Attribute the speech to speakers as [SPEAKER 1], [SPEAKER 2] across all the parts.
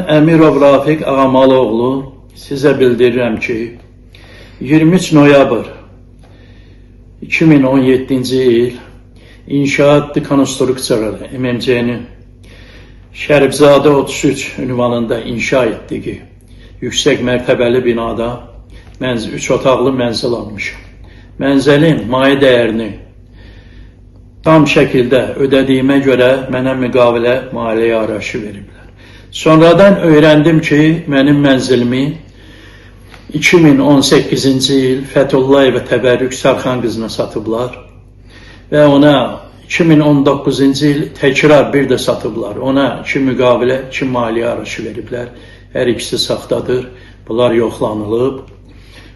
[SPEAKER 1] Əmirov Rafiq Ağamalıoğlu sizə bildirirəm ki, 23 noyabr 2017-ci il İnşaat Konstruksiyaları MMC-nin Şərifzadə 33 ünvanında inşa etdiyi yüksək mərtəbəli binada 3 otaqlı mənzil almışam. Mənzilin maye dəyərini tam şəkildə ödədiyimə görə mənə müqavilə maliyyə araşı veriblər. Sonradan öyrəndim ki, mənim mənzilimi 2018-ci il Fəthullayev Təbərrük Sərxan qızına satıblar və ona 2019-cu il təkrar bir də satıblar. Ona 2 müqavilə, 2 maliyyə araşı veriblər. Hər ikisi saxtadır. Bunlar yoxlanılıb.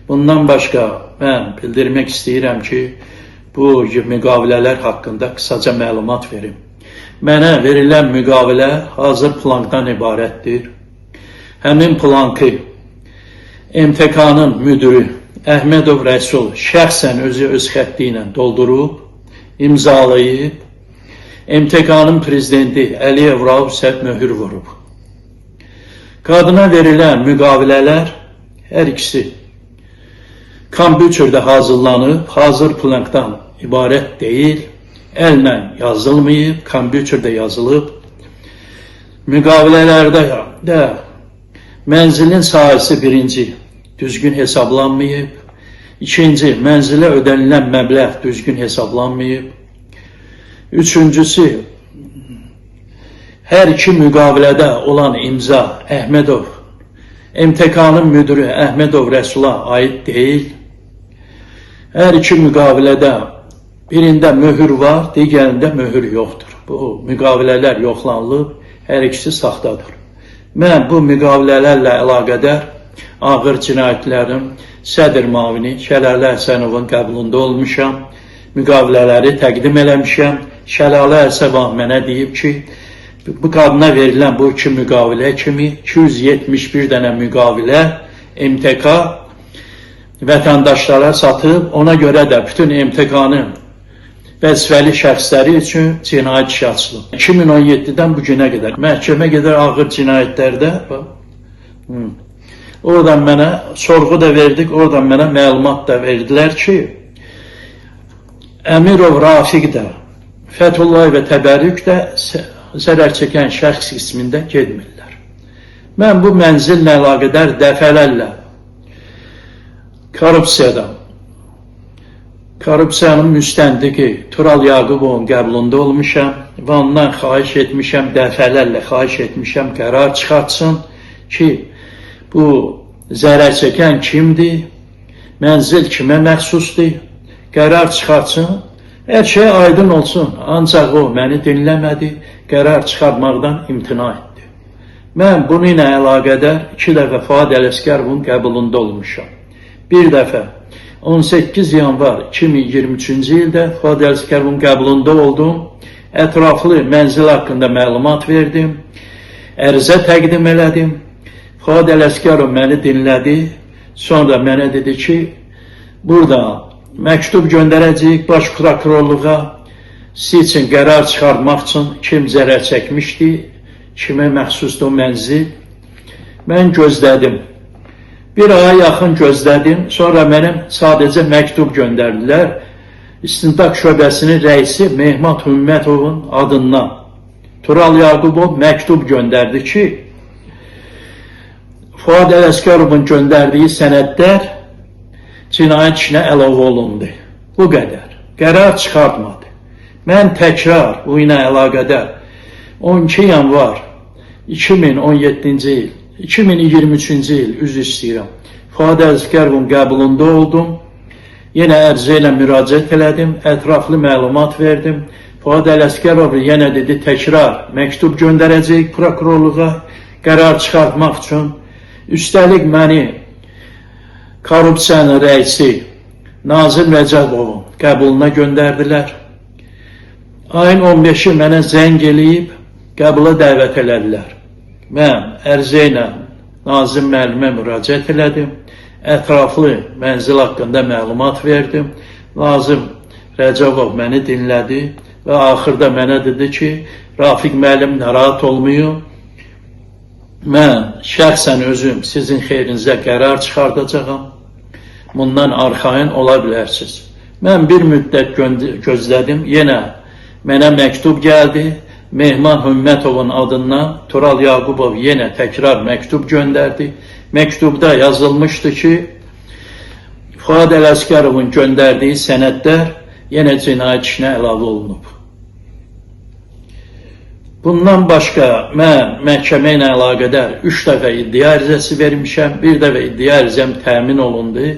[SPEAKER 1] Bundan başqa mən bildirmək istəyirəm ki, bu müqavilələr haqqında qısaca məlumat verim. Mənə verilən müqavilə hazır plankdan ibarətdir. Həmin plankı MTK-nın müdürü Əhmədov Rəsul şəxsən özü öz xətti ilə doldurub, imzalayıb, MTK-nın prezidenti Əliyev Rauf möhür vurub. Qadına verilən müqavilələr hər ikisi kompüterdə hazırlanıb, hazır plankdan ibarət deyil, əllə yazılmayıb, kompüterdə yazılıb. Müqavilələrdə də mənzilin sahəsi birinci düzgün hesablanmayıb, İkinci, mənzilə ödənilən məbləğ düzgün hesablanmayıb. Üçüncüsü, hər iki müqavilədə olan imza Əhmədov, MTK-nın müdürü Əhmədov Rəsula aid deyil. Hər iki müqavilədə birində möhür var, digərində möhür yoxdur. Bu müqavilələr yoxlanılıb, hər ikisi saxtadır. Mən bu müqavilələrlə əlaqədar ağır cinayətlərin sədr mavini Şəlalə Həsənovun qəbulunda olmuşam, müqavilələri təqdim eləmişəm. Şəlalə Həsənov mənə deyib ki, bu qadına verilən bu 2 müqavilə kimi 271 dənə müqavilə MTK vətəndaşlara satıb, ona görə də bütün MTK-nın vəzifəli şəxsləri üçün cinayət işi açılıb. 2017-dən bu günə qədər məhkəmə qədər ağır cinayətlərdə oradan mənə sorğu da verdik, oradan mənə məlumat da verdilər ki, Əmirov Rafiq də, Fəthullayev Təbərrük də zərər çəkən şəxs qismində gedmirlər. Mən bu mənzillə əlaqədar dəfələrlə korrupsiyanın müstəndiqi Tural Yaqubovun qəbulunda olmuşam və ondan xahiş etmişəm, dəfələrlə xahiş etmişəm, qərar çıxartsın ki, bu zərər çəkən kimdir, mənzil kimə məxsusdur, qərar çıxartsın, hər şey aydın olsun. Ancaq o məni dinləmədi, qərar çıxartmaqdan imtina etdi. Mən bunu ilə əlaqədar 2 dəfə Fuad Ələsgərovun qəbulunda olmuşam. Bir dəfə 18 yanvar 2023-cü ildə Fuad Ələsgərovun qəbulunda oldum, ətraflı mənzil haqqında məlumat verdim, ərizə təqdim elədim. Fuad Ələsgərov məni dinlədi, sonra mənə dedi ki, burada məktub göndərəcəyik baş prokurorluğa, siz üçün qərar çıxartmaq üçün kim zərər çəkmişdi, kimə məxsusdur mənzil. Mən gözlədim, bir aya yaxın gözlədim, sonra mənim sadəcə məktub göndərdilər. İstintaq şöbəsinin rəisi Mehmet Hümmətovun adından Tural Yaqubov məktub göndərdi ki, Fuad Ələsgərovun göndərdiyi sənədlər cinayət işinə əlavə olundu. Bu qədər. Qərar çıxartmadı. Mən təkrar bu ilə əlaqədar 12 yanvar 2017-ci il, 2023-cü il, üzr istəyirəm, Fuad Ələsgərovun qəbulunda oldum. Yenə ərizə ilə müraciət elədim, ətraflı məlumat verdim. Fuad Ələsgərov yenə dedi, təkrar məktub göndərəcəyik prokurorluğa qərar çıxartmaq üçün. Üstəlik məni korrupsiyanın rəisi Nazim Rəcəbovun qəbuluna göndərdilər. Ayın 15-i mənə zəng eləyib, qəbula dəvət elədilər. Mən ərizə ilə Nazim müəllimə müraciət elədim, ətraflı mənzil haqqında məlumat verdim. Nazim Rəcəbov məni dinlədi və axırda mənə dedi ki, Rafiq müəllim narahat olmuyor, mən şəxsən özüm sizin xeyrinizə qərar çıxardacağam. Bundan arxayın ola bilərsiniz. Mən bir müddət gözlədim, yenə mənə məktub gəldi. Mehman Hümmətovun adından Tural Yaqubov yenə təkrar məktub göndərdi. Məktubda yazılmışdı ki, Fuad Ələsgərovun göndərdiyi sənədlər yenə cinayət işinə əlavə olunub. Bundan başqa mən məhkəmə ilə əlaqədar 3 dəfə iddia ərizəsi vermişəm. Bir dəfə iddia ərizəm təmin olundu,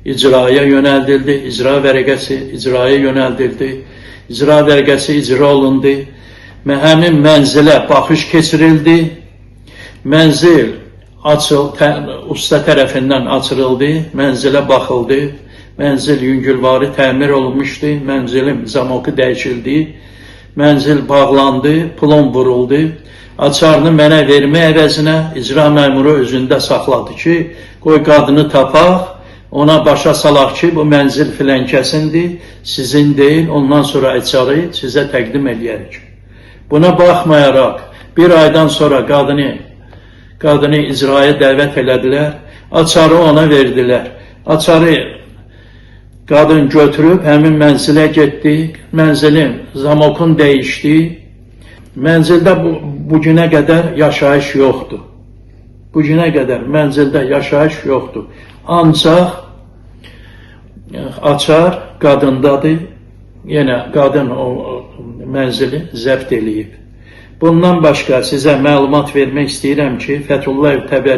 [SPEAKER 1] icraya yönəldildi, icra vərəqəsi icraya yönəldildi, icra vərəqəsi icra olundu. Həmin mənzilə baxış keçirildi, mənzil usta tərəfindən açıldı, mənzilə baxıldı, mənzil yüngülvari təmir olunmuşdu, mənzilin zamoku dəyişildi, mənzil bağlandı, plomb vuruldu. Açarını mənə vermə əvəzinə icra məmuru özündə saxladı ki, qoy qadını tapaq, ona başa salaq ki, bu mənzil filənkəsindir, sizin deyil, ondan sonra açarı sizə təqdim edərik. Buna baxmayaraq, bir aydan sonra qadını icraya dəvət elədilər, açarı ona verdilər. Açarı qadın götürüb həmin mənzilə getdi, mənzilin zamokun dəyişdi. Mənzildə bugünə qədər yaşayış yoxdur. Bugünə qədər mənzildə yaşayış yoxdur. Ancaq açar qadındadır, yenə qadın o mənzili zəbt eləyib. Bundan başqa sizə məlumat vermək istəyirəm ki, Fəthullayev Təbəri